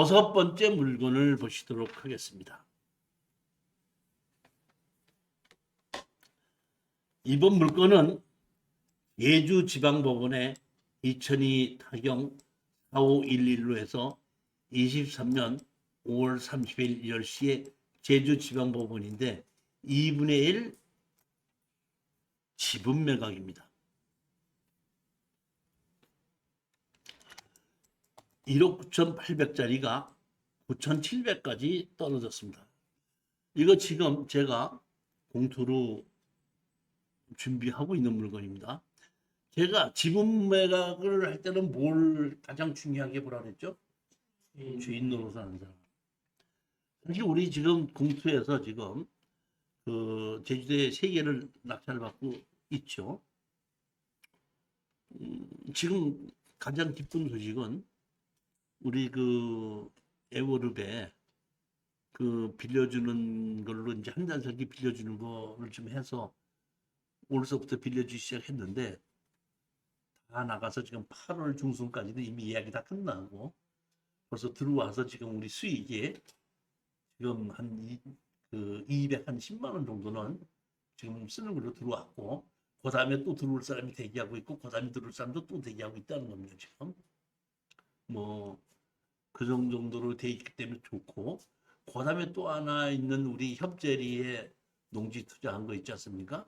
여섯 번째 물건을 보시도록 하겠습니다. 이번 물건은 예주지방법원의 2002 타경 4511로 해서 23년 5월 30일 10시에 제주지방법원인데 2분의 1 지분 매각입니다. 1억 9,800짜리가 9,700까지 떨어졌습니다. 이거 지금 제가 공투로 준비하고 있는 물건입니다. 제가 지분 매각을 할 때는 뭘 가장 중요하게 보라 그랬죠? 주인 노릇 하는 사람. 사실 우리 지금 공투에서 지금 그 제주도에 3개를 낙찰을 받고 있죠. 지금 가장 기쁜 소식은 우리 그 에워룹에 그 빌려주는 걸로 이제 한 잔석이 빌려주는 거를 좀 해서 올서부터 빌려주기 시작했는데 다 나가서 지금 8월 중순까지도 이미 예약이 다 끝나고 벌써 들어와서 지금 우리 수익이 지금 한 210만 원 정도는 지금 쓰는 걸로 들어왔고 그 다음에 또 들어올 사람이 대기하고 있고 그 다음에 들어올 사람도 또 대기하고 있다는 겁니다. 지금 뭐 그 정도로 돼 있기 때문에 좋고 그 다음에 또 하나 있는 우리 협재리에 농지 투자한 거 있지 않습니까?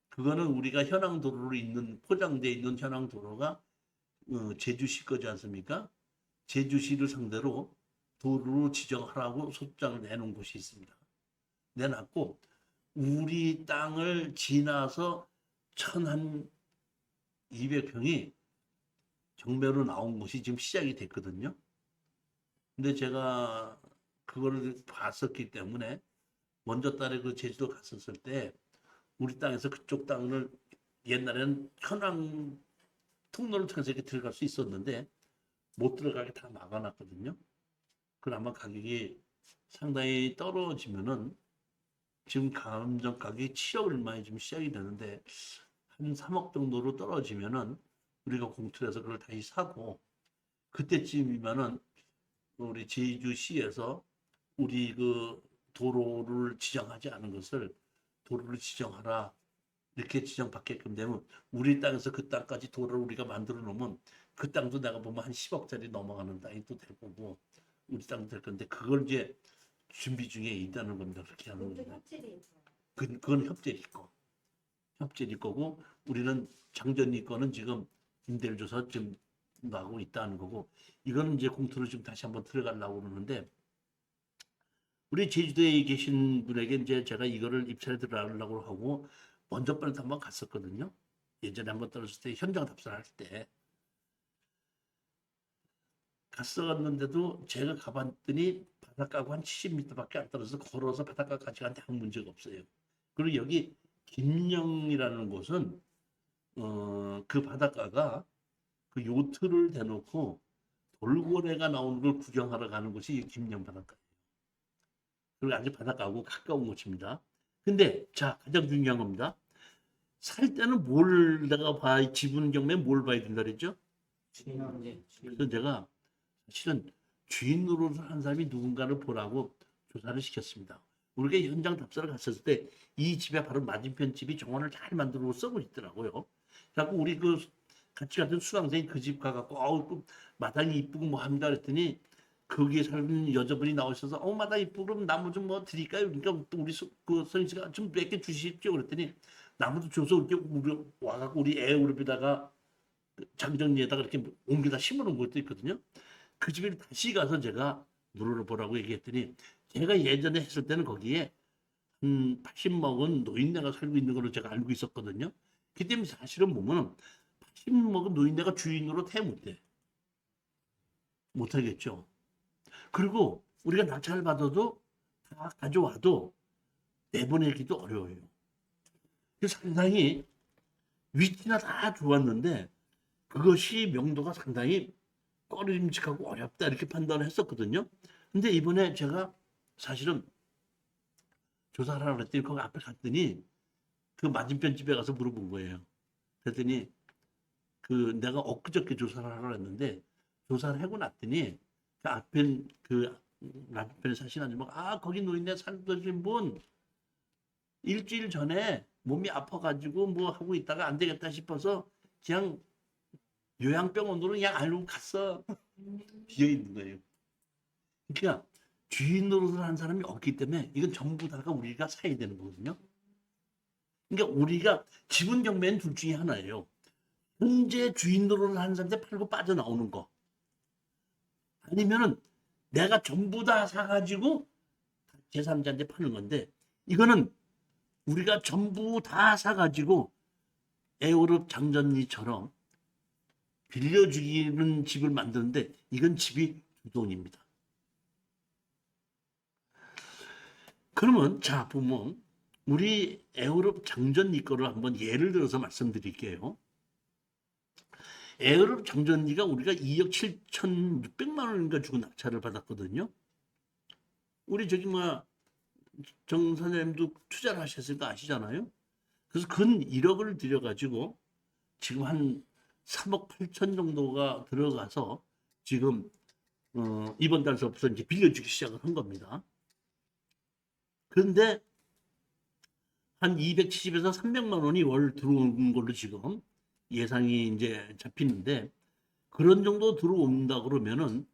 그거는 우리가 현황도로로 있는 포장되어 있는 현황도로가 제주시 거지 않습니까? 제주시를 상대로 도로로 지정하라고 소장을 내놓은 곳이 있습니다. 내놨고 우리 땅을 지나서 1,200평이 정매로 나온 곳이 지금 시작이 됐거든요. 근데 제가 그거를 봤었기 때문에 먼저 달에 그 제주도 갔었을 때 우리 땅에서 그쪽 땅을 옛날에는 현황 통로를 통해서 이렇게 들어갈 수 있었는데 못 들어가게 다 막아놨거든요. 그럼 아마 가격이 상당히 떨어지면은 지금 감정 가격이 7억 얼마에 지금 시작이 되는데 한 3억 정도로 떨어지면은 우리가 공투해서 그걸 다시 사고 그때쯤이면은 우리 제주시에서 우리 그 도로를 지정하지 않은 것을 도로를 지정하라 이렇게 지정받게끔 되면 우리 땅에서 그 땅까지 도로를 우리가 만들어 놓으면 그 땅도 내가 보면 한 10억짜리 넘어가는 땅이 또 될 거고 우리 땅도 될 건데 그걸 이제 준비 중에 있다는 겁니다. 그렇게 하는 겁니다. 그건 협재리 거. 협재리 거고 우리는 장전리 거는 지금 임대를 줘서 지금 나가고 있다는 거고 이거는 이제 공투를 좀 다시 한번 들어가려고 그러는데 우리 제주도에 계신 분에게 이제 제가 이거를 입찰에 들어가려고 하고 먼저 번에 한번 갔었거든요. 예전에 한번 떨어졌을 때 현장 답사할 때 갔었는데도 제가 가봤더니 바닷가하고 한 70m밖에 안 떨어져서 걸어서 바닷가까지 가는데 아무 문제가 없어요. 그리고 여기 김영이라는 곳은 그 바닷가가 그 요트를 대놓고 돌고래가 나오는 걸 구경하러 가는 곳이 김영 바닷가예요. 그리고 아주 바닷가하고 가까운 곳입니다. 근데 자 가장 중요한 겁니다. 살 때는 뭘 내가 봐 지분 경매에 뭘 봐야 된다 그랬죠? 그래서 제가 사실은 주인 노릇을 한 사람이 누군가를 보라고 조사를 시켰습니다. 우리가 현장 답사를 갔었을 때 이 집에 바로 맞은편 집이 정원을 잘 만들어 쓰고 있더라고요. 그래서 우리 그 같이 갔던 수강생이 그 집 가갖고 그 마당이 이쁘고 뭐 합니다 그랬더니 거기에 사는 여자분이 나오셔서 마당 이쁘고 그럼 나무 좀 뭐 드릴까요? 그러니까 우리 그 선생님가 좀 몇 개 주십시오 그랬더니 나무도 줘서 이렇게 우리 와갖고 우리 애우릅에다가 장정리에다가 이렇게 옮겨다 심어놓은 것도 있거든요. 그 집에 다시 가서 제가 물어보라고 얘기했더니 제가 예전에 했을 때는 거기에 80 먹은 노인네가 살고 있는 걸로 제가 알고 있었거든요. 그 때문에 사실은 보면 80 먹은 노인네가 주인으로 태 못하겠죠. 그리고 우리가 낙찰을 받아도 다 가져와도 내보내기도 어려워요. 그래서 상당히 위치나 다 좋았는데 그것이 명도가 상당히 꺼림칙하고 어렵다 이렇게 판단을 했었거든요. 근데 이번에 제가 사실은 조사를 하라고 했더니 거기 앞에 갔더니 그 맞은편 집에 가서 물어본 거예요. 그랬더니 그 내가 엊그저께 조사를 하라고 했는데 조사를 하고 났더니 그 앞에 그 남편이 사신 아줌마가 거기 노인네 살던 분 일주일 전에 몸이 아파가지고 뭐 하고 있다가 안 되겠다 싶어서 그냥 요양병원으로 그냥 알고 갔어. 비어 있는 거예요. 그러니까 주인 노릇을 한 사람이 없기 때문에 이건 전부 다가 우리가 사야 되는 거거든요. 그러니까 우리가 지분 경매는 둘 중에 하나예요. 현재 주인 노릇을 하는 사람한테 팔고 빠져나오는 거. 아니면은 내가 전부 다 사가지고 제3자한테 파는 건데, 이거는 우리가 전부 다 사가지고 에어롭 장전리처럼 빌려주기는 집을 만드는데 이건 집이 두 동입니다. 그러면 자 보면 우리 에어롭 장전리 거를 한번 예를 들어서 말씀드릴게요. 에어롭 장전리가 우리가 2억 7,600만 원인가 주고 낙찰을 받았거든요. 우리 저기 정 선생님도 투자를 하셨으니까 아시잖아요. 그래서 근 1억을 들여가지고 지금 한 3억 8천 정도가 들어가서 지금 이번 달서부터 이제 빌려주기 시작을 한 겁니다. 그런데 한 270에서 300만 원이 월 들어오는 걸로 지금 예상이 이제 잡히는데, 그런 정도 들어온다 그러면은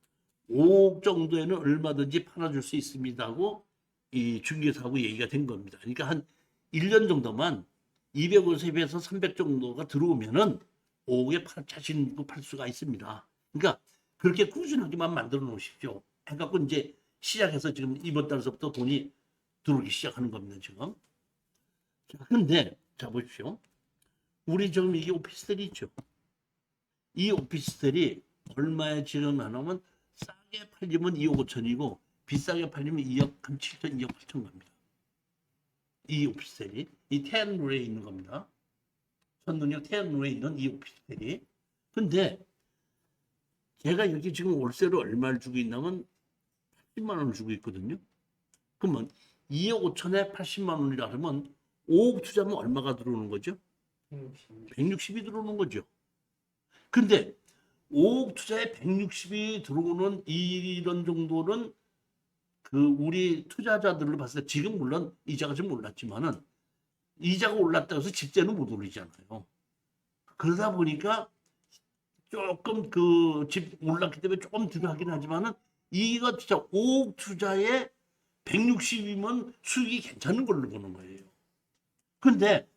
5억 정도에는 얼마든지 팔아줄 수 있습니다고 이 중개사하고 얘기가 된 겁니다. 그러니까 한 1년 정도만 250에서 300 정도가 들어오면은 5억에 자신 있고 팔 수가 있습니다. 그러니까 그렇게 꾸준하게만 만들어 놓으십시오. 해갖고 이제 시작해서 지금 이번 달서부터 돈이 들어오기 시작하는 겁니다, 지금. 자, 근데 자 보십시오. 우리 지금 이게 오피스텔이 있죠. 이 오피스텔이 얼마에 지금 하냐면 싸게 팔리면 2억 5천이고 비싸게 팔리면 2억 7천, 2억 8천 겁니다. 이 오피스텔이 이 태안로에 있는 겁니다. 천능역 태안로에 있는 이 오피스텔이. 근데 제가 여기 지금 월세로 얼마를 주고 있냐면 80만 원을 주고 있거든요. 그러면 2억 5천에 80만 원이라 하면 5억 투자하면 얼마가 들어오는 거죠? 160이 들어오는 거죠. 근데 5억 투자에 160이 들어오는 이런 정도는 그 우리 투자자들로 봤을 때 지금 물론 이자가 좀 올랐지만은 이자가 올랐다고 해서 집세는 못 올리잖아요. 그러다 보니까 조금 그 집 올랐기 때문에 조금 들어가긴 하지만은 이거 진짜 5억 투자에 160이면 수익이 괜찮은 걸로 보는 거예요. 근데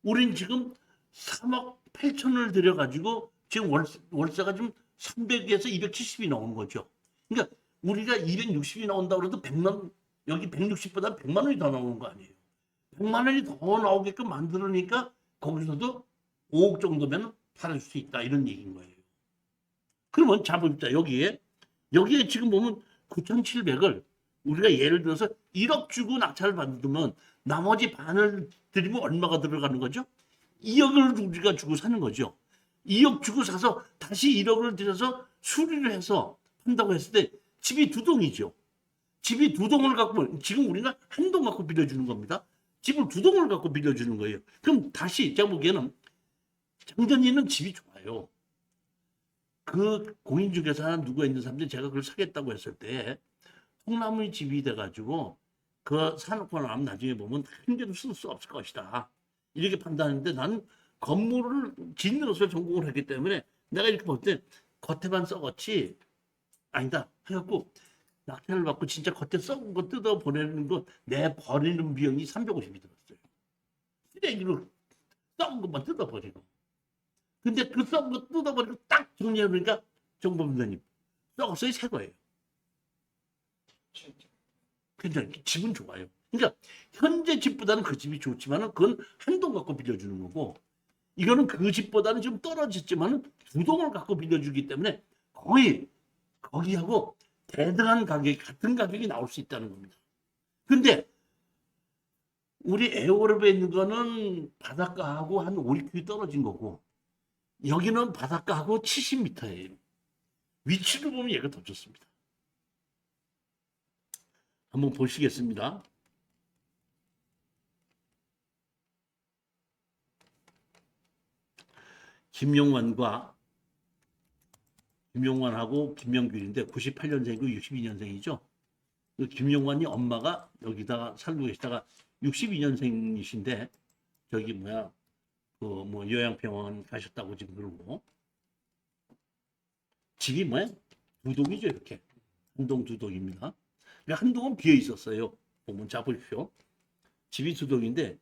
우린 지금 3억 8천을 들여가지고 지금 월세가 좀 300에서 270이 나오는 거죠. 그러니까 우리가 260이 나온다고 해도 100만, 여기 160보다 100만 원이 더 나오는 거 아니에요. 100만 원이 더 나오게끔 만들으니까 거기서도 5억 정도면 팔을 수 있다, 이런 얘기인 거예요. 그러면 자본자 여기에 지금 보면 9,700을 우리가 예를 들어서 1억 주고 낙찰을 받으면 나머지 반을 드리면 얼마가 들어가는 거죠? 2억을 우리가 주고 사는 거죠. 2억 주고 사서 다시 1억을 들여서 수리를 해서 한다고 했을 때 집이 두 동이죠. 집이 두 동을 갖고 지금 우리는 한 동 갖고 빌려주는 겁니다. 집을 두 동을 갖고 빌려주는 거예요. 그럼 다시 제가 보기에는 장전리는 집이 좋아요. 그 공인중개사 누가 있는 사람들이 제가 그걸 사겠다고 했을 때 통나무 집이 돼가지고 그 사놓고 나면 나중에 보면 한 개도 쓸 수 없을 것이다, 이렇게 판단하는데, 나는 건물을 짓는 것을 전공을 했기 때문에 내가 이렇게 볼 때 겉에만 썩었지 아니다 해갖고 낙찰을 받고 진짜 겉에 썩은 거 뜯어 보내는 거 내 버리는 비용이 350이 들었어요. 쓰레기로 썩은 것만 뜯어 버리고. 근데 그 썩은 거 뜯어 버리고 딱 정리해보니까 정보부장님 썩었어요, 새 거예요. 굉장히 집은 좋아요. 그러니까 현재 집보다는 그 집이 좋지만은 그건 한 동 갖고 빌려주는 거고, 이거는 그 집보다는 좀 떨어졌지만은 두 동을 갖고 빌려주기 때문에 거의 거기하고 대등한 가격, 같은 가격이 나올 수 있다는 겁니다. 근데 우리 에어로에 있는 거는 바닷가하고 한 5, 6km 떨어진 거고, 여기는 바닷가하고 70m예요. 위치로 보면 얘가 더 좋습니다. 한번 보시겠습니다. 김용환과 김용환하고 김명균인데 98년생이고 62년생이죠. 그 김용환이 엄마가 여기다가 살고 계시다가 62년생이신데 저기 뭐야 그 뭐 요양병원 가셨다고 지금 그러고 집이 뭐야 두 동이죠 이렇게 한 동 두 동입니다. 그러니까 한 동은 비어 있었어요. 보면 자 보십시오. 집이 두 동인데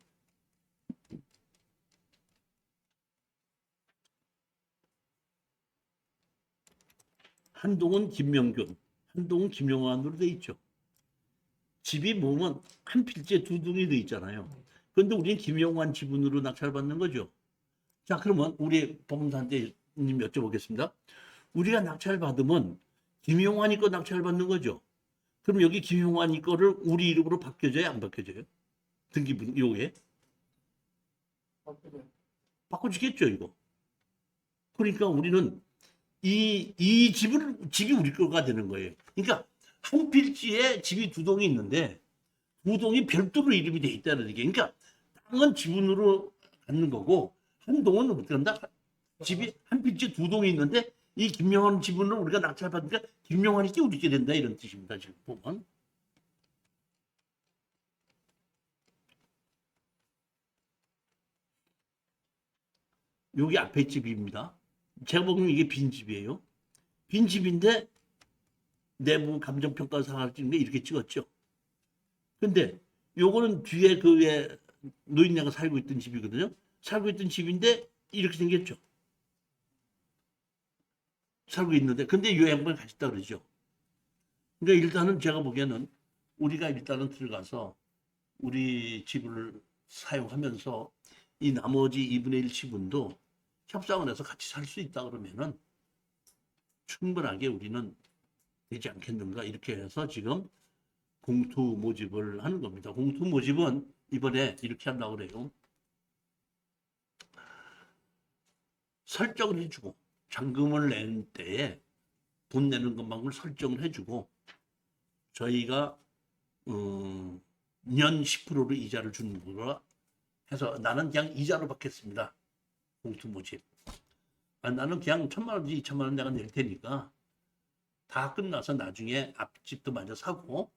한 동은 김명균, 한 동은 김용환으로 돼 있죠. 집이 보면 한 필지에 두 동이 돼 있잖아요. 그런데 우리는 김용환 지분으로 낙찰받는 거죠. 자, 그러면 우리 법무사님 여쭤보겠습니다. 우리가 낙찰받으면 김용환이 거 낙찰받는 거죠. 그럼 여기 김용환이 거를 우리 이름으로 바뀌어져요? 안 바뀌어져요? 등기부 요게? 바꿔주겠죠, 이거. 그러니까 우리는 이 집이 우리 거가 되는 거예요. 그러니까 한 필지에 집이 두 동이 있는데 두 동이 별도로 이름이 돼 있다는 얘기. 그러니까 땅은 지분으로 갖는 거고 한 동은 어떻게 한다? 집이 한 필지에 두 동이 있는데 이 김용환 지분을 우리가 낙찰받으니까 김용환이 끼우리게 된다 이런 뜻입니다. 지금 보면. 여기 앞에 집입니다. 제가 보기엔 이게 빈집이에요. 빈집인데 내부 감정평가 상을 찍는 게 이렇게 찍었죠. 근데 요거는 뒤에 그에 노인네가 살고 있던 집이거든요. 살고 있던 집인데 이렇게 생겼죠. 살고 있는데 근데 요 양반이 가셨다 그러죠. 그러니까 일단은 제가 보기에는 우리가 일단은 들어가서 우리 집을 사용하면서 이 나머지 2분의 1 지분도 협상을 해서 같이 살 수 있다 그러면은 충분하게 우리는 되지 않겠는가 이렇게 해서 지금 공투 모집을 하는 겁니다. 공투 모집은 이번에 이렇게 한다고 그래요. 설정을 해주고 잔금을 낸 때에 돈 내는 것만을 설정을 해주고 저희가 년 10%로 이자를 주는 거라 해서 나는 그냥 이자로 받겠습니다. 공투 모집. 나는 그냥 1,000만 원인지 2,000만 원 내가 낼 테니까 다 끝나서 나중에 앞집도 마저 사고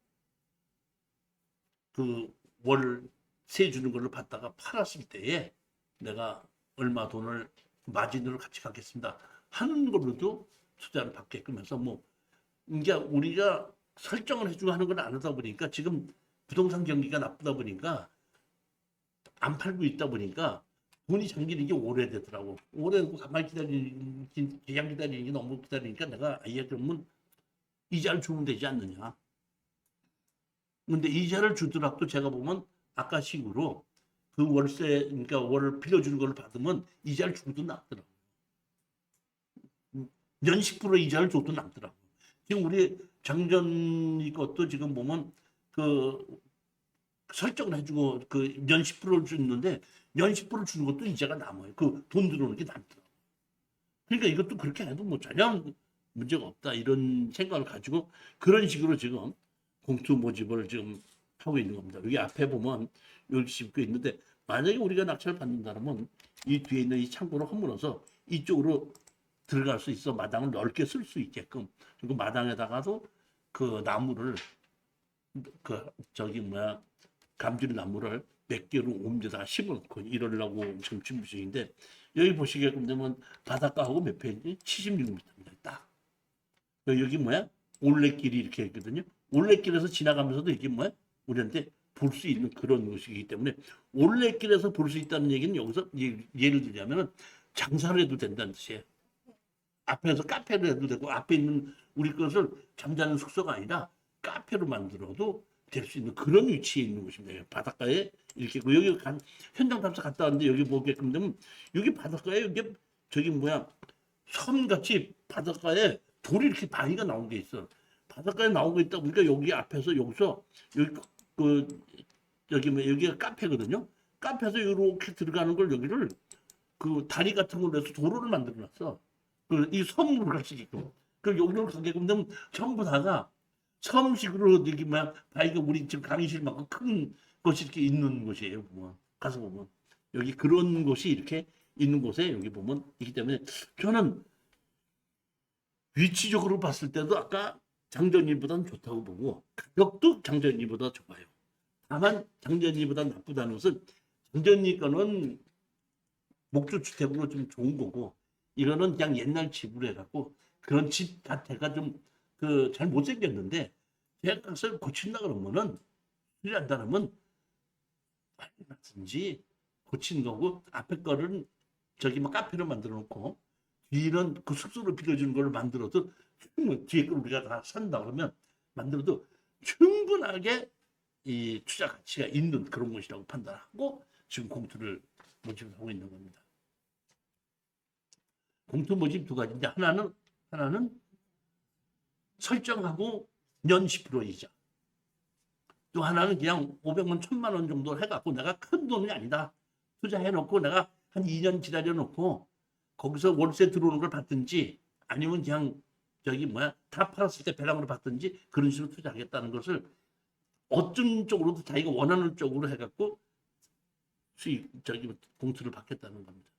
그 월세 주는 걸로 받다가 팔았을 때에 내가 얼마 돈을 마진으로 같이 갖겠습니다 하는 걸로도 투자를 받게끔 해서 뭐 이제 우리가 설정을 해주고 하는 걸 안 하다 보니까 지금 부동산 경기가 나쁘다 보니까 안 팔고 있다 보니까 돈이 잠기는 게 오래되더라고. 오래되고 가만히 기간 기다리는 게 너무 기다리니까 내가 아예 그러면 이자를 주면 되지 않느냐. 근데 이자를 주더라도 제가 보면 아까 식으로 그 월세 그러니까 월 빌려주는 걸 받으면 이자를 주고도 남더라고. 연 10% 이자를 줘도 남더라고. 지금 우리 장전이 것도 지금 보면 그 설정을 해주고 그 연 10%를 주는데 연 10% 주는 것도 이자가 남아요. 그 돈 들어오는 게 남더라고. 그러니까 이것도 그렇게 해도 뭐 전혀 문제가 없다 이런 생각을 가지고 그런 식으로 지금 공투 모집을 지금 하고 있는 겁니다. 여기 앞에 보면 여기 집도 있는데 만약에 우리가 낙찰을 받는다면 이 뒤에 있는 이 창고를 허물어서 이쪽으로 들어갈 수 있어 마당을 넓게 쓸 수 있게끔 그리고 마당에다가도 그 나무를 그 저기 뭐야 감귤 나무를 몇 개로 옮겨다가 심어놓고 이러려고 지금 준비 중인데 여기 보시게끔 되면 바닷가하고 몇 페이지 76m입니다. 딱 여기 뭐야 올레길이 이렇게 있거든요. 올레길에서 지나가면서도 이게 뭐야 우리한테 볼 수 있는 그런 곳이기 때문에 올레길에서 볼 수 있다는 얘기는 여기서 예를 들자면은 장사를 해도 된다는 뜻이에요. 앞에서 카페를 해도 되고 앞에 있는 우리 것을 잠자는 숙소가 아니라 카페로 만들어도 될 수 있는 그런 위치에 있는 곳입니다. 바닷가에 이렇게 있고 여기 현장 탐사 갔다 왔는데 여기 보게끔 되면 여기 바닷가에 여기 저기 뭐야 섬같이 바닷가에 돌이 이렇게 바위가 나온 게 있어. 바닷가에 나온 거 있다 보니까 여기 앞에서 여기서 여기 그 여기 뭐 여기가 카페거든요. 카페에서 이렇게 들어가는 걸 여기를 그 다리 같은 걸로 해서 도로를 만들어 놨어. 이 섬으로 갈 수 있게끔. 그 여기로 가게끔 되면 전부 다가 섬식으로 여기 막 바위가 우리 지금 강의실만큼 큰 것이 이렇게 있는 곳이에요. 보면 가서 보면 여기 그런 곳이 이렇게 있는 곳에 여기 보면 있기 때문에 저는 위치적으로 봤을 때도 아까 장전이보다는 좋다고 보고 가격도 장전이보다 좋아요. 다만 장전이보다 나쁘다는 것은 장전이 거는 목조 주택으로 좀 좋은 거고 이거는 그냥 옛날 집으로 해갖고 그런 집 자체가 좀 그 잘 못생겼는데 제가 그것을 고친다 그러면은 수리한다 그러면 얼마든지 고친 거고 앞에 거는 저기 뭐 카페로 만들어 놓고 뒤는 그 숙소로 빌려주는 걸 만들어도 뒤에 걸 우리가 다 산다 그러면 만들어도 충분하게 이 투자 가치가 있는 그런 것이라고 판단하고 지금 공투를 모집하고 있는 겁니다. 공투 모집 두 가지인데 하나는 설정하고 년 10% 이자. 또 하나는 그냥 500만 1000만 원 정도 해갖고 내가 큰 돈이 아니다. 투자해놓고 내가 한 2년 기다려놓고 거기서 월세 들어오는 걸 받든지 아니면 그냥 저기 뭐야 다 팔았을 때 배당으로 받든지 그런 식으로 투자하겠다는 것을 어떤 쪽으로도 자기가 원하는 쪽으로 해갖고 수익 저기 공투를 받겠다는 겁니다.